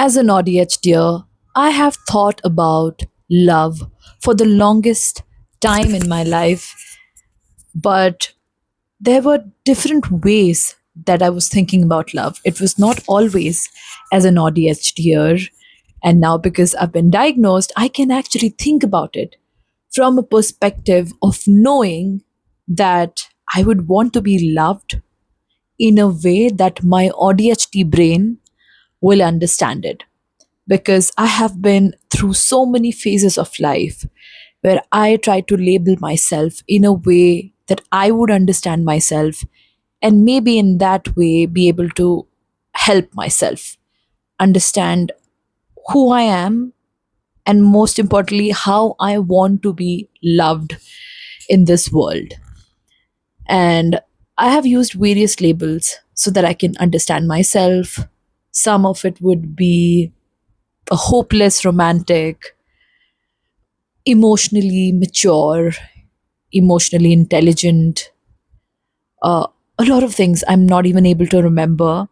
As an ADHDer, I have thought about love for the longest time in my life, but there were different ways that I was thinking about love. It was not always as an ADHDer, and now because I've been diagnosed, I can actually think about it from a perspective of knowing that I would want to be loved in a way that my ADHD brain will understand it, because I have been through so many phases of life where I try to label myself in a way that I would understand myself, and maybe in that way be able to help myself understand who I am, and most importantly, how I want to be loved in this world. And I have used various labels so that I can understand myself. Some of it would be a hopeless romantic, emotionally mature, emotionally intelligent, uh, a lot of things I'm not even able to remember.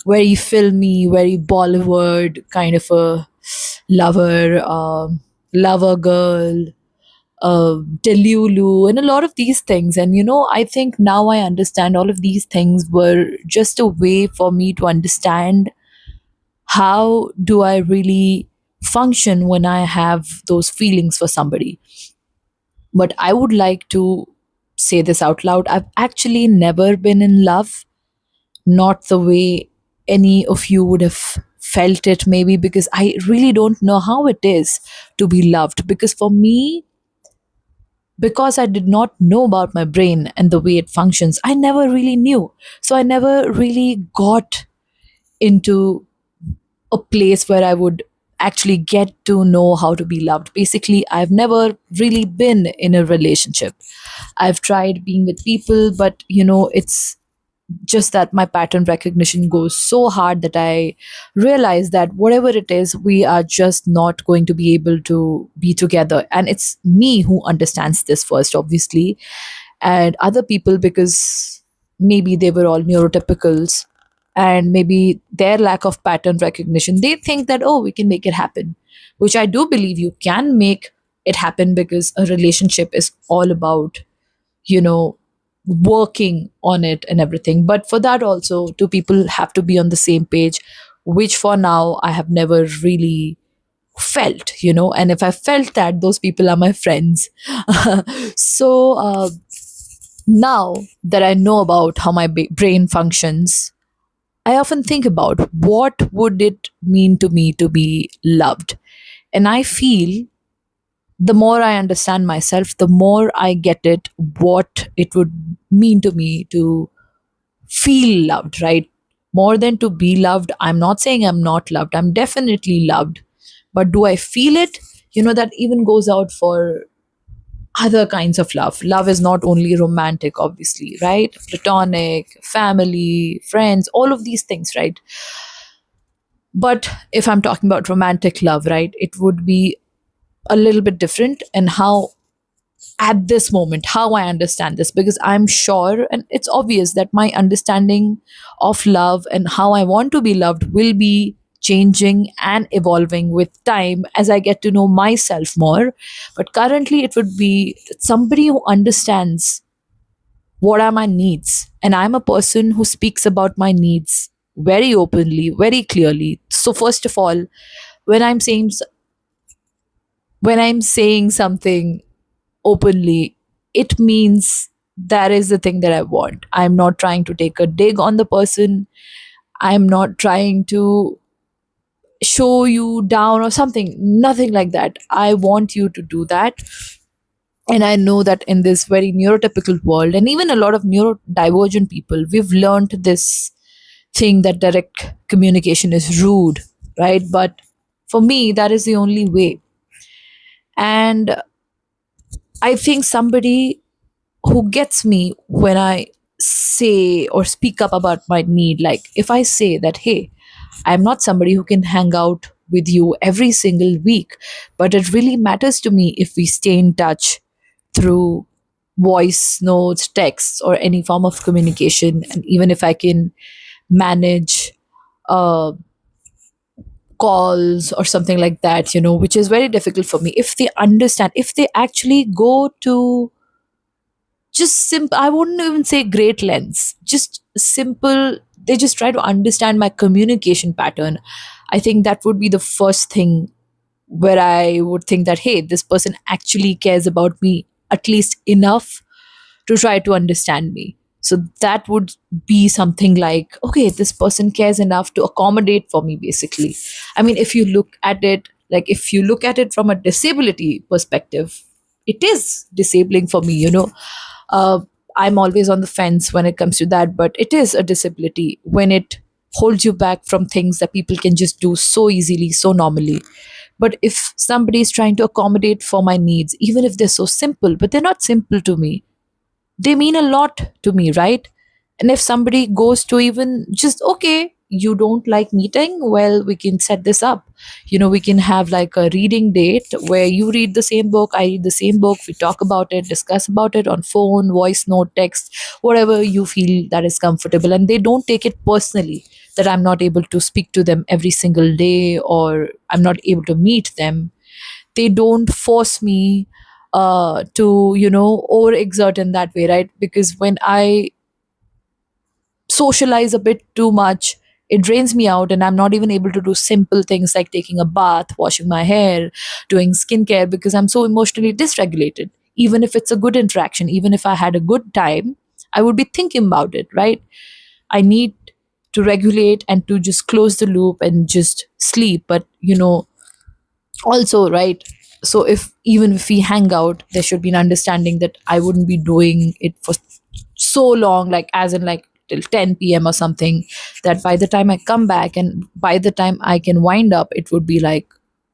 Very filmy, very Bollywood kind of a lover, lover girl, Delulu, and a lot of these things. And I think now I understand all of these things were just a way for me to understand how do I really function when I have those feelings for somebody. But I would like to say this out loud. I've actually never been in love, not the way any of you would have felt it, maybe because I really don't know how it is to be loved. Because for me, because I did not know about my brain and the way it functions, I never really knew. So I never really got into a place where I would actually get to know how to be loved. Basically, I've never really been in a relationship. I've tried being with people, but it's just that my pattern recognition goes so hard that I realize that whatever it is, we are just not going to be able to be together. And it's me who understands this first, obviously, and other people, because maybe they were all neurotypicals, and maybe their lack of pattern recognition, they think that, oh, we can make it happen, which I do believe you can make it happen, because a relationship is all about you know working on it and everything. But for that also, two people have to be on the same page, which for now I have never really felt. And if I felt that, those people are my friends. So now that I know about how my brain functions, I often think about what would it mean to me to be loved. And I feel the more I understand myself, the more I get it, what it would mean to me to feel loved, right? More than to be loved. I'm not saying I'm not loved, I'm definitely loved. But do I feel it? That even goes out for other kinds of love. Love is not only romantic, obviously, right? Platonic, family, friends, all of these things, right? But if I'm talking about romantic love, right, it would be a little bit different. And how at this moment, how I understand this, because I'm sure and it's obvious that my understanding of love and how I want to be loved will be changing and evolving with time as I get to know myself more. But currently, it would be somebody who understands what are my needs. And I'm a person who speaks about my needs very openly, very clearly. So, first of all, when I'm saying when I'm saying something openly, it means that is the thing that I want. I'm not trying to take a dig on the person. I'm not trying to show you down or something. Nothing like that. I want you to do that. And I know that in this very neurotypical world, and even a lot of neurodivergent people, we've learned this thing that direct communication is rude, right? But for me, that is the only way. And I think somebody who gets me when I say or speak up about my need. Like if I say that, hey, I'm not somebody who can hang out with you every single week, but it really matters to me if we stay in touch through voice notes, texts, or any form of communication. And even if I can manage uh, calls or something like that, which is very difficult for me. If they understand, if they actually go to just simple, I wouldn't even say great lengths, just simple, they just try to understand my communication pattern. I think that would be the first thing where I would think that, hey, this person actually cares about me at least enough to try to understand me. So that would be something like, okay, this person cares enough to accommodate for me, basically. I mean, if you look at it, like if you look at it from a disability perspective, it is disabling for me, uh, I'm always on the fence when it comes to that, but it is a disability when it holds you back from things that people can just do so easily, so normally. But if somebody is trying to accommodate for my needs, even if they're so simple, but they're not simple to me, they mean a lot to me, right? And if somebody goes to even just, okay, you don't like meeting, well, we can set this up. We can have like a reading date where you read the same book, I read the same book, we talk about it, discuss about it on phone, voice note, text, whatever you feel that is comfortable. And they don't take it personally that I'm not able to speak to them every single day or I'm not able to meet them. They don't force me to overexert in that way, right? Because when I socialize a bit too much, it drains me out and I'm not even able to do simple things like taking a bath, washing my hair, doing skincare, because I'm so emotionally dysregulated. Even if it's a good interaction, even if I had a good time, I would be thinking about it, right? I need to regulate and to just close the loop and just sleep. But also, right, so if even if we hang out, there should be an understanding that I wouldn't be doing it for so long, like as in like till 10 p.m. or something, that by the time I come back and by the time I can wind up, it would be like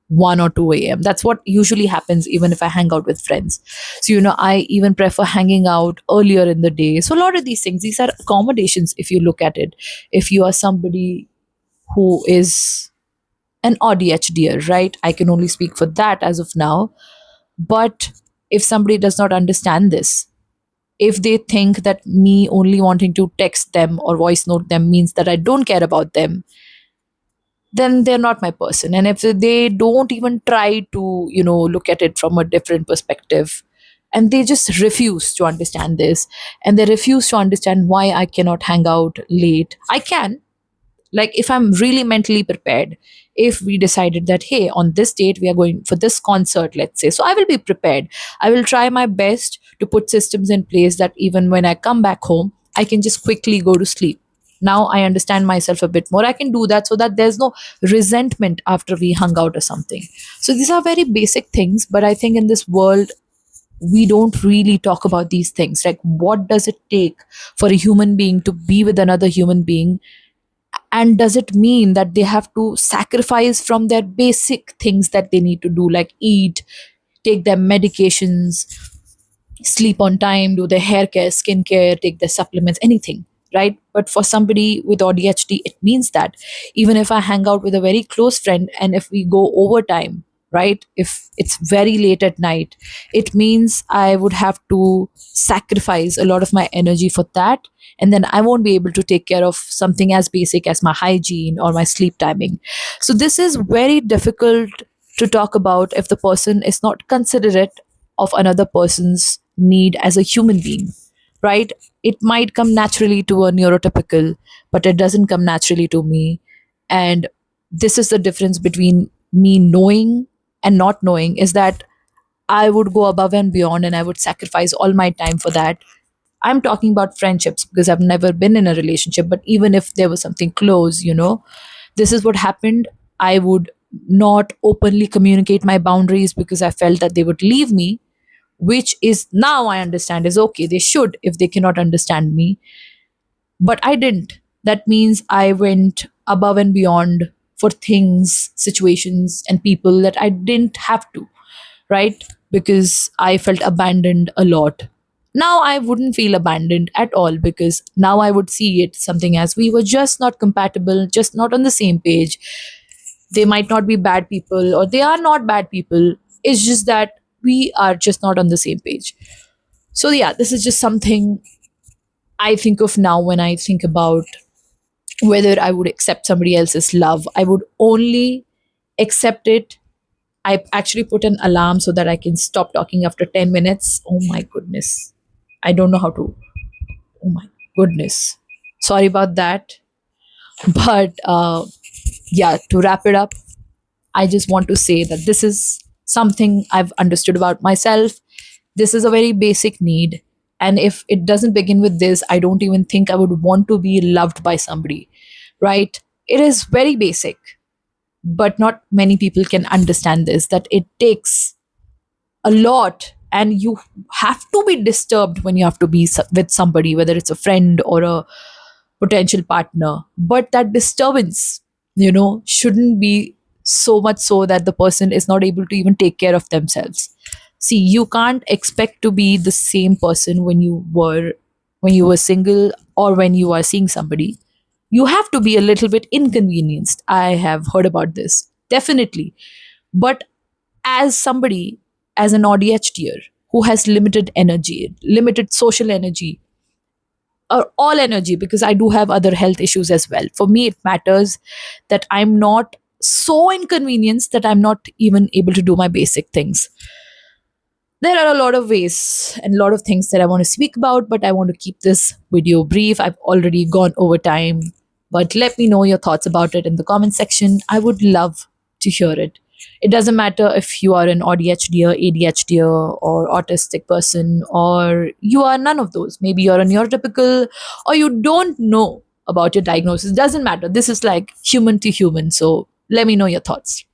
1 or 2 a.m. That's what usually happens even if I hang out with friends. So I even prefer hanging out earlier in the day. So a lot of these things, these are accommodations if you look at it. If you are somebody who is an ADHDer, right? I can only speak for that as of now. But if somebody does not understand this, if they think that me only wanting to text them or voice note them means that I don't care about them, then they're not my person. And if they don't even try to, look at it from a different perspective, and they just refuse to understand this, and they refuse to understand why I cannot hang out late, I can, like if I'm really mentally prepared, if we decided that, hey, on this date we are going for this concert, let's say, so I will be prepared. I will try my best to put systems in place that even when I come back home, I can just quickly go to sleep. Now I understand myself a bit more, I can do that, so that there's no resentment after we hung out or something. So these are very basic things, but I think in this world we don't really talk about these things, like what does it take for a human being to be with another human being, and does it mean that they have to sacrifice from their basic things that they need to do, like eat, take their medications, sleep on time, do their hair care, skin care, take their supplements, anything, right? But for somebody with ADHD, it means that even if I hang out with a very close friend and if we go overtime, right? If it's very late at night, it means I would have to sacrifice a lot of my energy for that. And then I won't be able to take care of something as basic as my hygiene or my sleep timing. So this is very difficult to talk about if the person is not considerate of another person's need as a human being, right? It might come naturally to a neurotypical, but it doesn't come naturally to me. And this is the difference between me knowing and not knowing, is that I would go above and beyond and I would sacrifice all my time for that. I'm talking about friendships because I've never been in a relationship, but even if there was something close, this is what happened. I would not openly communicate my boundaries because I felt that they would leave me, which is now I understand is okay. They should if they cannot understand me. But I didn't. That means I went above and beyond for things, situations, and people that I didn't have to, right? Because I felt abandoned a lot. Now I wouldn't feel abandoned at all because now I would see it something as we were just not compatible, just not on the same page. They might not be bad people or they are not bad people. It's just that we are just not on the same page. So, yeah, this is just something I think of now when I think about whether I would accept somebody else's love. I would only accept it. I actually put an alarm so that I can stop talking after 10 minutes. Oh my goodness. I don't know how to. Oh my goodness. Sorry about that. But yeah, to wrap it up, I just want to say that this is something I've understood about myself. This is a very basic need. And if it doesn't begin with this, I don't even think I would want to be loved by somebody, right? It is very basic, but not many people can understand this, that it takes a lot, and you have to be disturbed when you have to be with somebody, whether it's a friend or a potential partner. But that disturbance, shouldn't be so much so that the person is not able to even take care of themselves. See, you can't expect to be the same person when you were single or when you are seeing somebody. You have to be a little bit inconvenienced. I have heard about this, definitely. But as somebody, as an ADHDer who has limited energy, limited social energy, or all energy, because I do have other health issues as well. For me, it matters that I'm not so inconvenienced that I'm not even able to do my basic things. There are a lot of ways and a lot of things that I want to speak about, but I want to keep this video brief. I've already gone over time, but let me know your thoughts about it in the comment section. I would love to hear it. It doesn't matter if you are an ADHD or ADHD or autistic person, or you are none of those. Maybe you're a neurotypical, or you don't know about your diagnosis. Doesn't matter. This is like human to human. So let me know your thoughts.